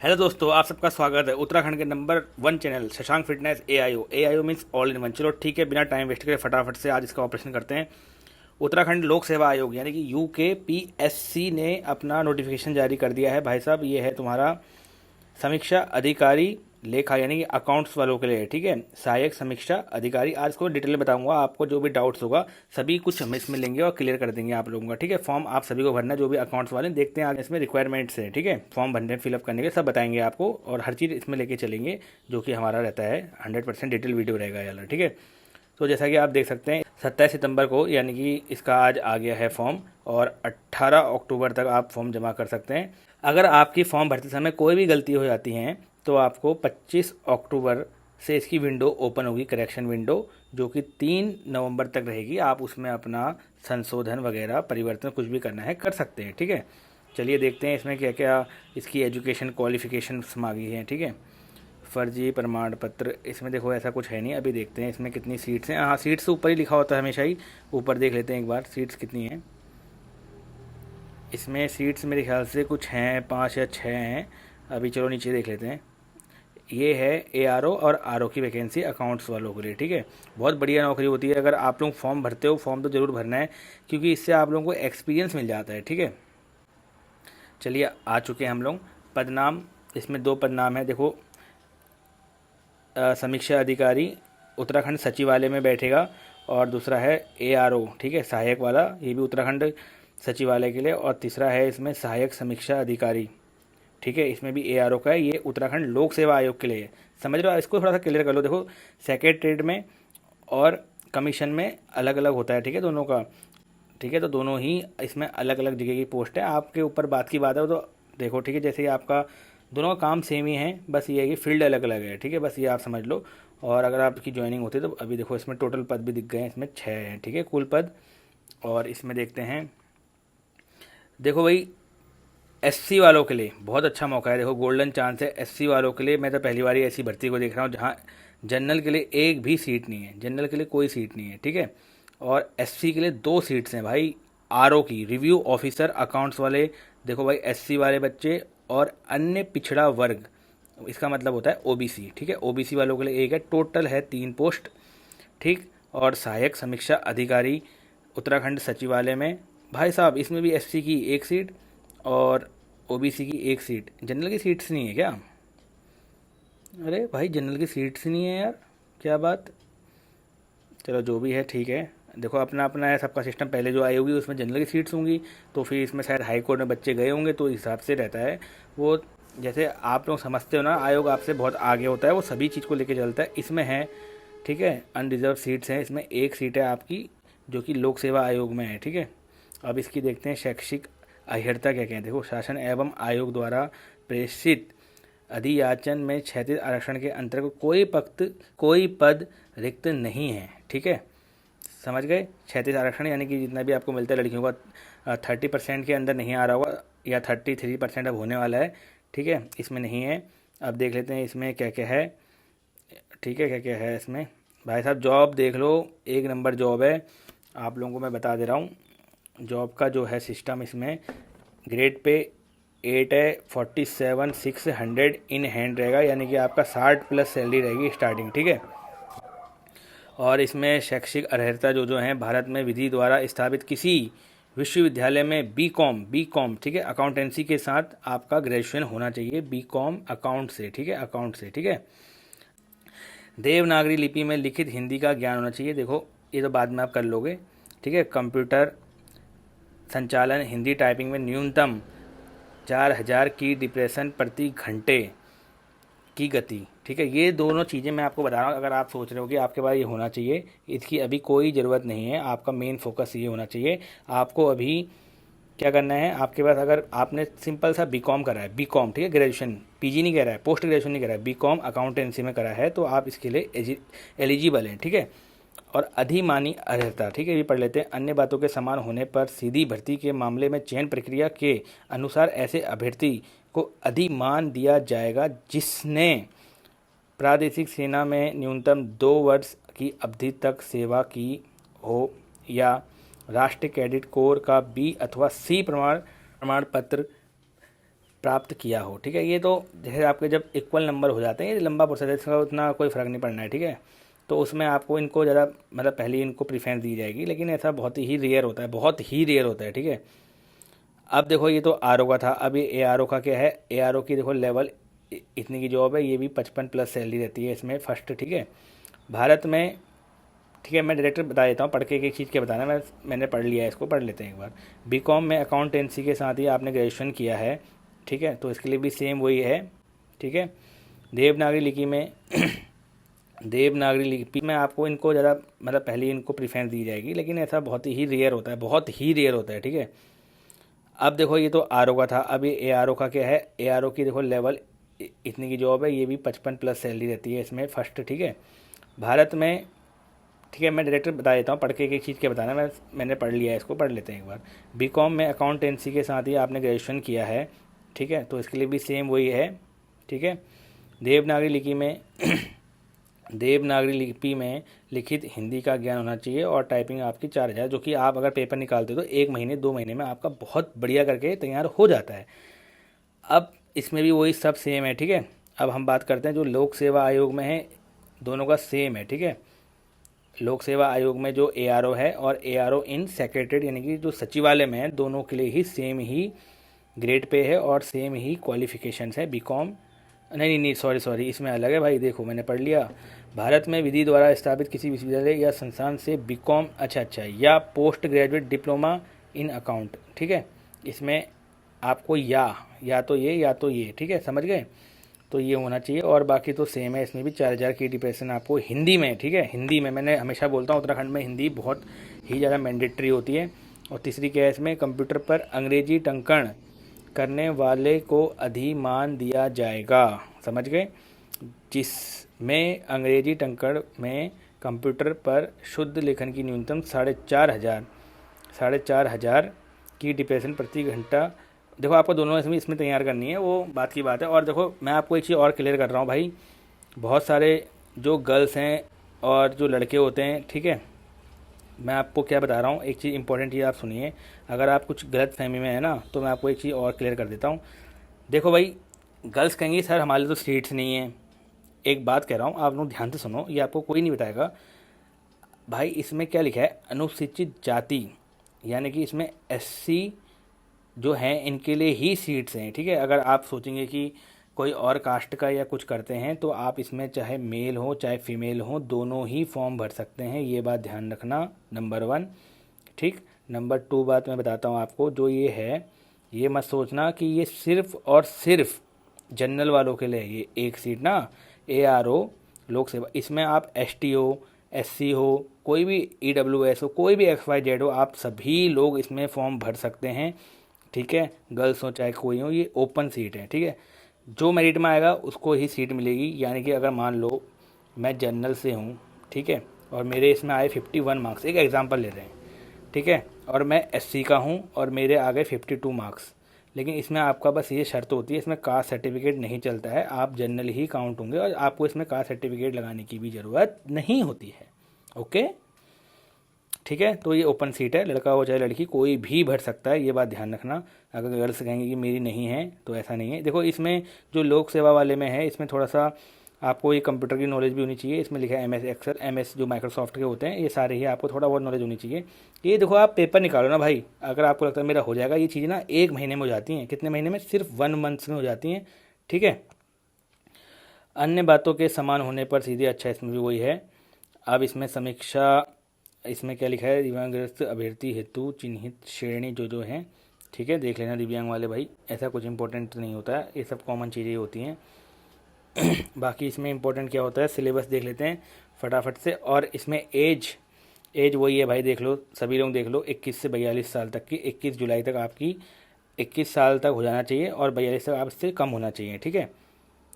Hello दोस्तों, आप सबका स्वागत है उत्तराखंड के number 1 channel Shashank fitness AIO means all in one. चलो ठीक है, बिना टाइम वेस्ट करे फटाफट से आज इसका ऑपरेशन करते हैं। उत्तराखंड लोक सेवा आयोग यानी कि यूकेपीएससी ने अपना नोटिफिकेशन जारी कर दिया है। भाई साहब, ये है तुम्हारा समीक्षा अधिकारी लेखा यानी कि अकाउंट्स वालों के लिए, ठीक है। सहायक समीक्षा अधिकारी, आज इसको डिटेल में बताऊंगा। आपको जो भी डाउट्स होगा सभी कुछ हम इसमें लेंगे और क्लियर कर देंगे आप लोगों का, ठीक है। फॉर्म आप सभी को भरना है, जो भी अकाउंट्स वाले देखते हैं आज इसमें रिक्वायरमेंट्स है, ठीक है। फॉर्म भरने फिलअप करने के सब बताएंगे आपको और हर चीज़ इसमें लेके चलेंगे, जो कि हमारा रहता है 100% डिटेल वीडियो रहेगा यार, ठीक है। तो जैसा कि आप देख सकते हैं 27 सितंबर को यानी कि इसका आज आ गया है फॉर्म, और 18 अक्टूबर तक आप फॉर्म जमा कर सकते हैं। अगर आपकी फॉर्म भरते समय कोई भी गलती हो जाती है तो आपको 25 अक्टूबर से इसकी विंडो ओपन होगी, करेक्शन विंडो, जो कि 3 नवंबर तक रहेगी। आप उसमें अपना संशोधन वगैरह परिवर्तन कुछ भी करना है कर सकते हैं, ठीक है। चलिए देखते हैं इसमें क्या क्या इसकी एजुकेशन क्वालिफिकेशन मांगी है, ठीक है। फर्जी प्रमाण पत्र, इसमें देखो ऐसा कुछ है नहीं। अभी देखते हैं इसमें कितनी सीट्स हैं। हाँ, सीट्स तो ऊपर ही लिखा होता है हमेशा ही, ऊपर देख लेते हैं एक बार सीट्स कितनी हैं। इसमें सीट्स मेरे ख्याल से कुछ हैं 5 या 6 हैं। अभी चलो नीचे देख लेते हैं। ये है एआरओ और आरओ की वैकेंसी अकाउंट्स वालों के लिए, ठीक है। बहुत बढ़िया नौकरी होती है। अगर आप लोग फॉर्म भरते हो, फॉर्म तो ज़रूर भरना है, क्योंकि इससे आप लोगों को एक्सपीरियंस मिल जाता है, ठीक है। चलिए आ चुके हैं हम लोग। पदनाम, इसमें 2 पदनाम है देखो। समीक्षा अधिकारी उत्तराखंड सचिवालय में बैठेगा, और दूसरा है एआरओ, ठीक है, सहायक वाला, ये भी उत्तराखंड सचिवालय के लिए। और तीसरा है इसमें सहायक समीक्षा अधिकारी, ठीक है, इसमें भी एआरओ का है। ये उत्तराखंड लोक सेवा आयोग के लिए है। समझ रहे हो, इसको थोड़ा सा क्लियर कर लो। देखो सेक्रेटरीट में और कमीशन में अलग अलग होता है, ठीक है, दोनों का, ठीक है। तो दोनों ही इसमें अलग अलग जगह की पोस्ट है। आपके ऊपर बात की बात है तो देखो, ठीक है। जैसे ही आपका दोनों का काम सेम ही है, बस ये है कि फील्ड अलग अलग है, ठीक है, बस ये आप समझ लो। और अगर आपकी ज्वाइनिंग होती है तो अभी देखो इसमें टोटल पद भी दिख गए हैं, इसमें 6 हैं, ठीक है, कुल पद। और इसमें देखते हैं, देखो भाई, एससी वालों के लिए बहुत अच्छा मौका है। देखो गोल्डन चांस है एससी वालों के लिए। मैं तो पहली बार ही ऐसी भर्ती को देख रहा हूँ जहाँ जनरल के लिए एक भी सीट नहीं है, जनरल के लिए कोई सीट नहीं है, ठीक है। और एससी के लिए 2 सीट्स हैं भाई। आरओ की रिव्यू ऑफिसर अकाउंट्स वाले, देखो भाई, एससी वाले बच्चे और अन्य पिछड़ा वर्ग, इसका मतलब होता है ओबीसी, ठीक है। ओबीसी वालों के लिए एक है, टोटल है 3 पोस्ट, ठीक। और सहायक समीक्षा अधिकारी उत्तराखंड सचिवालय में, भाई साहब, इसमें भी एससी की 1 सीट और ओबीसी की 1 सीट। जनरल की सीट्स नहीं है क्या? अरे भाई, जनरल की सीट्स नहीं है यार, क्या बात। चलो जो भी है ठीक है। देखो अपना अपना है सबका सिस्टम, पहले जो आई होगी उसमें जनरल की सीट्स होंगी, तो फिर इसमें शायद हाई कोर्ट में बच्चे गए होंगे, तो इस हिसाब से रहता है वो। जैसे आप लोग समझते हो ना, आयोग आपसे बहुत आगे होता है, वो सभी चीज़ को लेके चलता है। इसमें है, ठीक है, अनरिजर्व सीट्स हैं, इसमें 1 सीट है आपकी, जो कि लोक सेवा आयोग में है, ठीक है। अब इसकी देखते हैं शैक्षिक अहर्ता क्या कहते हैं। देखो, शासन एवं आयोग द्वारा प्रेषित अधियाचन में क्षैतिज आरक्षण के अंतर्गत कोई पद रिक्त नहीं है, ठीक है। समझ गए? क्षैतिज आरक्षण यानी कि जितना भी आपको मिलता है लड़कियों का 30% के अंदर नहीं आ रहा होगा, या 33% अब होने वाला है, ठीक है, इसमें नहीं है। अब देख लेते हैं इसमें क्या क्या है, ठीक है, क्या क्या है इसमें। भाई साहब जॉब देख लो, 1 नंबर जॉब है, आप लोगों को मैं बता दे रहा हूँ। जॉब का जो है सिस्टम, इसमें ग्रेड पे 8 है, 47,600 इन हैंड रहेगा, यानी कि आपका 60 प्लस सैलरी रहेगी स्टार्टिंग, ठीक है। और इसमें शैक्षिक अर्हता जो है, भारत में विधि द्वारा स्थापित किसी विश्वविद्यालय में बी कॉम, ठीक है, अकाउंटेंसी के साथ आपका ग्रेजुएशन होना चाहिए, बी.कॉम अकाउंट से, ठीक है, अकाउंट से, ठीक है। देवनागरी लिपि में लिखित हिंदी का ज्ञान होना चाहिए। देखो ये तो बाद में आप कर लोगे, ठीक है। कंप्यूटर संचालन हिंदी टाइपिंग में न्यूनतम 4000 की डिप्रेशन प्रति घंटे की गति, ठीक है। ये दोनों चीज़ें मैं आपको बता रहा हूँ। अगर आप सोच रहे हो कि आपके पास ये होना चाहिए, इसकी अभी कोई ज़रूरत नहीं है। आपका मेन फोकस ये होना चाहिए। आपको अभी क्या करना है, आपके पास अगर आपने सिंपल सा बी.कॉम करा है, बी.कॉम, ठीक है, ग्रेजुएशन, पीजी नहीं कह रहा है, पोस्ट ग्रेजुएशन नहीं करा है, बी.कॉम अकाउंटेंसी में करा है, तो आप इसके लिए एलिजिबल हैं, ठीक है। और अधिमानी अर्हता, ठीक है, ये पढ़ लेते हैं। अन्य बातों के समान होने पर सीधी भर्ती के मामले में चयन प्रक्रिया के अनुसार ऐसे अभ्यर्थी को अधिमान दिया जाएगा जिसने प्रादेशिक सेना में न्यूनतम 2 वर्ष की अवधि तक सेवा की हो, या राष्ट्रीय कैडेट कोर का बी अथवा सी प्रमाण पत्र प्राप्त किया हो। ठीक है, ये तो जैसे आपके जब इक्वल नंबर हो जाते हैं, ये लंबा प्रोसेस है, इसका उतना कोई फ़र्क नहीं पड़ना है। ठीक है, तो उसमें आपको इनको ज़्यादा मतलब पहले इनको प्रीफरेंस दी जाएगी, लेकिन ऐसा बहुत ही रेयर होता है, बहुत ही रेयर होता है। ठीक है, अब देखो ये तो आर का था, अब ये ए आर का क्या है, ए आर की देखो लेवल इतनी की जॉब है, ये भी 55+ सैलरी रहती है इसमें फर्स्ट। ठीक है, भारत में। ठीक है, मैं डायरेक्टर बता देता हूँ, पढ़ के एक चीज़ क्या बताना, मैंने पढ़ लिया है, इसको पढ़ लेते हैं एक बार। बीकॉम में अकाउंटेंसी के साथ ही आपने ग्रेजुएशन किया है। ठीक है, तो इसके लिए भी सेम वही है। ठीक है, देवनागरी लिपि में देवनागरी लिपि में आपको इनको ज़्यादा मतलब पहले इनको प्रीफरेंस दी जाएगी, लेकिन ऐसा बहुत ही रेयर होता है, बहुत ही रेयर होता है। ठीक है, अब देखो ये तो आर का था, अब ये ए आर का क्या है, ए आर की देखो लेवल इतनी की जॉब है, ये भी 55+ सैलरी रहती है इसमें फर्स्ट। ठीक है, भारत में। ठीक है, मैं डायरेक्टर बता देता हूँ, पढ़ के एक चीज़ क्या बताना, मैंने पढ़ लिया है, इसको पढ़ लेते हैं एक बार। बीकॉम में अकाउंटेंसी के साथ ही आपने ग्रेजुएशन किया है। ठीक है, तो इसके लिए भी सेम वही है। ठीक है, देवनागरी लिपि में देवनागरी लिपि में लिखित हिंदी का ज्ञान होना चाहिए और टाइपिंग आपकी 4000, जो कि आप अगर पेपर निकालते हो तो 1 महीने 2 महीने में आपका बहुत बढ़िया करके तैयार हो जाता है। अब इसमें भी वही सब सेम है। ठीक है, अब हम बात करते हैं जो लोक सेवा आयोग में है, दोनों का सेम है। ठीक है, लोक सेवा आयोग में जो ए है और ए इन सेक्रेटरीट यानी कि जो सचिवालय में है, दोनों के लिए ही सेम ही ग्रेड पे है और सेम ही क्वालिफिकेशंस है। बीकॉम नहीं, सॉरी, इसमें अलग है भाई, देखो मैंने पढ़ लिया। भारत में विधि द्वारा स्थापित किसी विश्वविद्यालय या संस्थान से बीकॉम अच्छा या post graduate diploma in account. ठीक है, इसमें आपको या तो ये। ठीक है, समझ गए, तो ये होना चाहिए और बाकी तो सेम है। इसमें भी 4000 की डिप्रेशन आपको हिंदी में। ठीक है, हिंदी में मैंने हमेशा बोलता हूँ उत्तराखंड में हिंदी बहुत ही ज़्यादा मैंडेटरी होती है। और तीसरी क्या है इसमें, कंप्यूटर पर अंग्रेजी टंकण करने वाले को अधिमान दिया जाएगा। समझ गए, जिसमें अंग्रेजी टंकण में कंप्यूटर पर शुद्ध लेखन की न्यूनतम 4,500 की डिप्रेशन प्रति घंटा। देखो आपको दोनों इसमें तैयार करनी है, वो बात की बात है। और देखो मैं आपको एक चीज़ और क्लियर कर रहा हूँ भाई, बहुत सारे जो गर्ल्स हैं और जो लड़के होते हैं, ठीक है, मैं आपको क्या बता रहा हूँ, एक चीज़ इंपॉर्टेंट चीज़ आप सुनिए। अगर आप कुछ गलत फहमी में है ना, तो मैं आपको एक चीज़ और क्लियर कर देता हूँ। देखो भाई, गर्ल्स कहेंगी सर हमारे तो सीट्स नहीं है। एक बात कह रहा हूँ, आप लोग ध्यान से सुनो, ये आपको कोई नहीं बताएगा भाई। इसमें क्या लिखा है, अनुसूचित जाति, यानी कि इसमें एससी जो हैं इनके लिए ही सीट्स हैं। ठीक है, अगर आप सोचेंगे कि कोई और कास्ट का या कुछ करते हैं तो आप इसमें चाहे मेल हो चाहे फीमेल हो, दोनों ही फॉर्म भर सकते हैं, ये बात ध्यान रखना, नंबर 1। ठीक, नंबर 2 बात मैं बताता हूँ आपको, जो ये है, ये मत सोचना कि ये सिर्फ और सिर्फ जनरल वालों के लिए ये एक सीट ना, ARO लोक सेवा, इसमें आप ST हो, SC हो, कोई भी EWS हो, कोई भी XYZ हो, आप सभी लोग इसमें फॉर्म भर सकते हैं। ठीक है, गर्ल्स हो चाहे कोई हो, ये ओपन सीट है। ठीक है, जो मेरिट में आएगा उसको ही सीट मिलेगी। यानी कि अगर मान लो मैं जनरल से हूँ, ठीक है, और मेरे इसमें आए 51 मार्क्स, एक एग्जांपल ले रहे हैं, ठीक है, और मैं SC का हूँ और मेरे आ गए 52 मार्क्स, लेकिन इसमें आपका बस ये शर्त होती है, इसमें कास्ट सर्टिफिकेट नहीं चलता है, आप जनरल ही काउंट होंगे और आपको इसमें कास्ट सर्टिफिकेट लगाने की भी ज़रूरत नहीं होती है। ओके, ठीक है, तो ये ओपन सीट है, लड़का हो चाहे लड़की कोई भी भर सकता है, ये बात ध्यान रखना। अगर गर्ल्स कहेंगे कि मेरी नहीं है तो ऐसा नहीं है। देखो इसमें जो लोक सेवा वाले में है, इसमें थोड़ा सा आपको ये कंप्यूटर की नॉलेज भी होनी चाहिए। इसमें लिखा है MS एक्सेल, MS जो माइक्रोसॉफ्ट के होते हैं, ये सारे ही आपको थोड़ा बहुत नॉलेज होनी चाहिए। ये देखो आप पेपर निकालो ना भाई, अगर आपको लगता है मेरा हो जाएगा, ये चीज़ ना 1 महीने में हो जाती हैं। कितने महीने में, सिर्फ 1 मंथ में हो जाती हैं। ठीक है, अन्य बातों के समान होने पर सीधे अच्छा, इसमें भी वही है। अब इसमें समीक्षा, इसमें क्या लिखा है, दिव्यांगग्रस्त अभ्यर्थी हेतु चिन्हित श्रेणी जो हैं, ठीक है, देख लेना दिव्यांग वाले भाई, ऐसा कुछ इंपॉर्टेंट नहीं होता है, ये सब कॉमन चीज़ें होती हैं। बाकी इसमें इंपॉर्टेंट क्या होता है, सिलेबस देख लेते हैं फटाफट से। और इसमें एज वही है भाई, देख लो सभी लोग देख लो, 21 से 42 साल तक की, 21 जुलाई तक आपकी 21 साल तक हो जाना चाहिए और 42 तक आपसे कम होना चाहिए। ठीक है,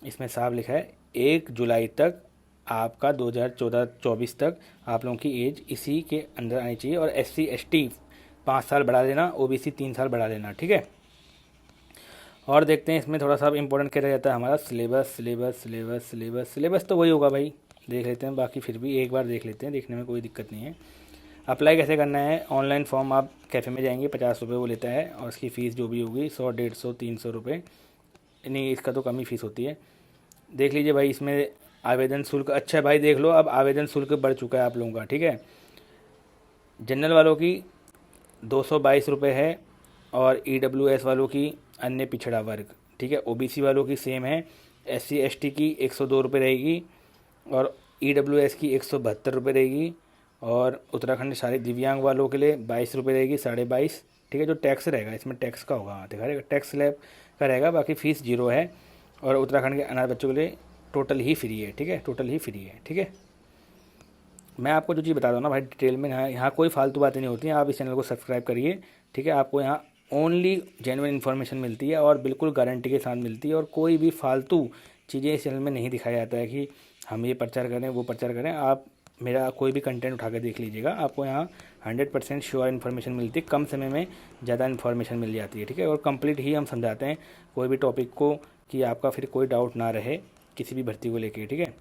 इसमें साफ लिखा है 1 जुलाई तक आपका 2014-24 तक आप लोगों की एज इसी के अंदर आनी चाहिए। और SC ST 5 साल बढ़ा लेना, OBC 3 साल बढ़ा लेना। ठीक है, और देखते हैं इसमें थोड़ा सा इंपॉर्टेंट क्या रह जाता है हमारा, सिलेबस तो वही होगा भाई, देख लेते हैं, बाकी फिर भी एक बार देख लेते हैं, देखने में कोई दिक्कत नहीं है। अप्लाई कैसे करना है, ऑनलाइन फॉर्म आप कैफ़े में जाएंगे, 50 रुपये वो लेता है और उसकी फ़ीस जो भी होगी 100, 150, 300 रुपये नहीं, इसका तो कम ही फीस होती है। देख लीजिए भाई, इसमें आवेदन शुल्क, अच्छा भाई देख लो, अब आवेदन शुल्क बढ़ चुका है आप लोगों का, ठीक है। जनरल वालों की 222 रुपये है, और EWS वालों की, अन्य पिछड़ा वर्ग, ठीक है, OBC वालों की सेम है। SC ST की 102 रुपये रहेगी, और EWS की 172 रुपये रहेगी, और उत्तराखंड सारे दिव्यांग वालों के लिए 22 रुपये रहेगी, 22.5, ठीक है। जो टैक्स रहेगा इसमें, टैक्स का होगा, दिखा रहेगा, टैक्स स्लैब का रहेगा, बाकी फ़ीस 0 है। और उत्तराखंड के अनाथ बच्चों के लिए टोटल ही फ्री है, ठीक है, टोटल ही फ्री है, ठीक है। मैं आपको जो चीज़ बता रहा हूँ ना भाई डिटेल में, यहाँ कोई फालतू बातें नहीं होती हैं। आप इस चैनल को सब्सक्राइब करिए, ठीक है। आपको यहाँ ओनली जेन्युइन इन्फॉर्मेशन मिलती है, और बिल्कुल गारंटी के साथ मिलती है, और कोई भी फालतू चीज़ें इस चैनल में नहीं दिखाया जाता है कि हम ये प्रचार करें, वो प्रचार करें। आप मेरा कोई भी कंटेंट उठा कर देख लीजिएगा, आपको यहाँ 100% श्योर इन्फॉर्मेशन मिलती है, कम समय में ज़्यादा इन्फॉर्मेशन मिल जाती है, ठीक है। और कंप्लीट ही हम समझाते हैं कोई भी टॉपिक को, कि आपका फिर कोई डाउट ना रहे किसी भी भर्ती को लेके, ठीक है।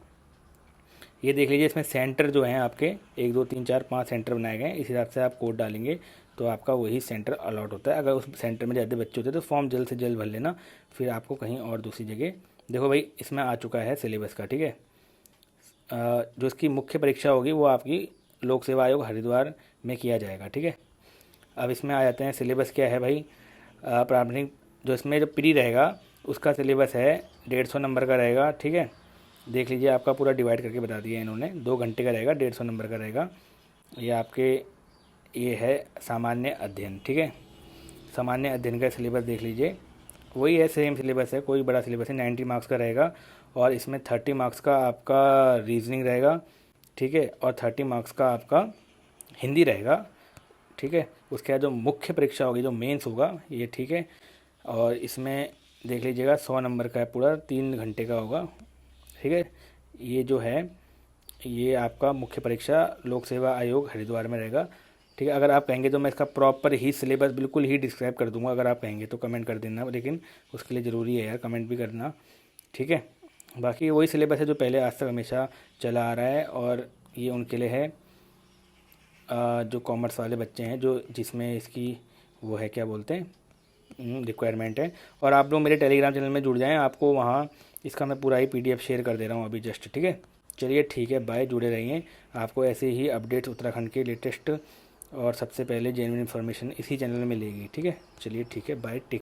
ये देख लीजिए, इसमें सेंटर जो हैं आपके 1 2 3 4 5 सेंटर बनाए गए हैं। इस हिसाब से आप कोड डालेंगे तो आपका वही सेंटर अलॉट होता है। अगर उस सेंटर में ज़्यादा बच्चे होते हैं तो फॉर्म जल्द से जल्द भर लेना, फिर आपको कहीं और दूसरी जगह। देखो भाई, इसमें आ चुका है सिलेबस का, ठीक है। जो इसकी मुख्य परीक्षा होगी वो आपकी लोक सेवा आयोग हरिद्वार में किया जाएगा, ठीक है। अब इसमें आ जाते हैं, सिलेबस क्या है भाई। प्रारंभिक जो इसमें जो प्री रहेगा उसका सिलेबस है 150 नंबर का रहेगा, ठीक है। देख लीजिए, आपका पूरा डिवाइड करके बता दिया इन्होंने, 2 घंटे का रहेगा, 150 नंबर का रहेगा। ये आपके ये है सामान्य अध्ययन, ठीक है। सामान्य अध्ययन का सिलेबस देख लीजिए, वही है, सेम सिलेबस है, कोई बड़ा सिलेबस है, 90 मार्क्स का रहेगा। और इसमें 30 मार्क्स का आपका रीजनिंग रहेगा, ठीक है, और 30 मार्क्स का आपका हिंदी रहेगा, ठीक है। उसके बाद जो मुख्य परीक्षा होगी, जो मेंस होगा ये, ठीक है। और इसमें देख लीजिएगा 100 नंबर का है, पूरा 3 घंटे का होगा, ठीक है। ये जो है ये आपका मुख्य परीक्षा लोक सेवा आयोग हरिद्वार में रहेगा, ठीक है। अगर आप कहेंगे तो मैं इसका प्रॉपर ही सिलेबस बिल्कुल ही डिस्क्राइब कर दूंगा, अगर आप कहेंगे तो कमेंट कर देना, लेकिन उसके लिए ज़रूरी है यार कमेंट भी करना, ठीक है। बाकी वही सिलेबस है जो पहले आज तक हमेशा चला आ रहा है, और ये उनके लिए है जो कॉमर्स वाले बच्चे हैं, जो जिसमें इसकी वो है, क्या बोलते हैं, रिक्वायरमेंट है। और आप लोग मेरे टेलीग्राम चैनल में जुड़ जाएं, आपको वहाँ इसका मैं पूरा ही PDF शेयर कर दे रहा हूँ अभी जस्ट, ठीक है। चलिए ठीक है, बाय, जुड़े रहिए। आपको ऐसे ही अपडेट्स उत्तराखंड के लेटेस्ट और सबसे पहले जेन्युइन इन्फॉर्मेशन इसी चैनल में मिलेगी, ठीक है। चलिए ठीक है, बाय, टेक